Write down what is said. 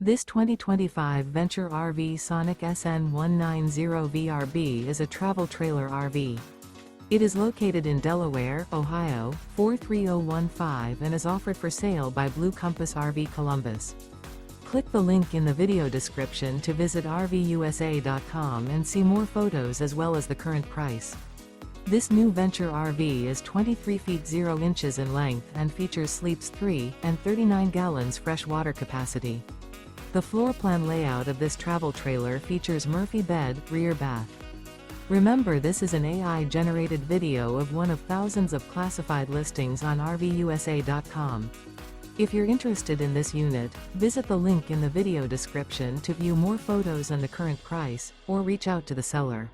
This 2025 Venture RV Sonic SN190VRB is a travel trailer RV. It is located in Delaware, Ohio, 43015 and is offered for sale by Blue Compass RV Columbus. Click the link in the video description to visit RVUSA.com and see more photos as well as the current price. This new Venture RV is 23 feet 0 inches in length and features sleeps 3 and 39 gallons fresh water capacity. The floor plan layout of this travel trailer features Murphy bed, rear bath. Remember, this is an AI-generated video of one of thousands of classified listings on RVUSA.com. If you're interested in this unit, visit the link in the video description to view more photos and the current price, or reach out to the seller.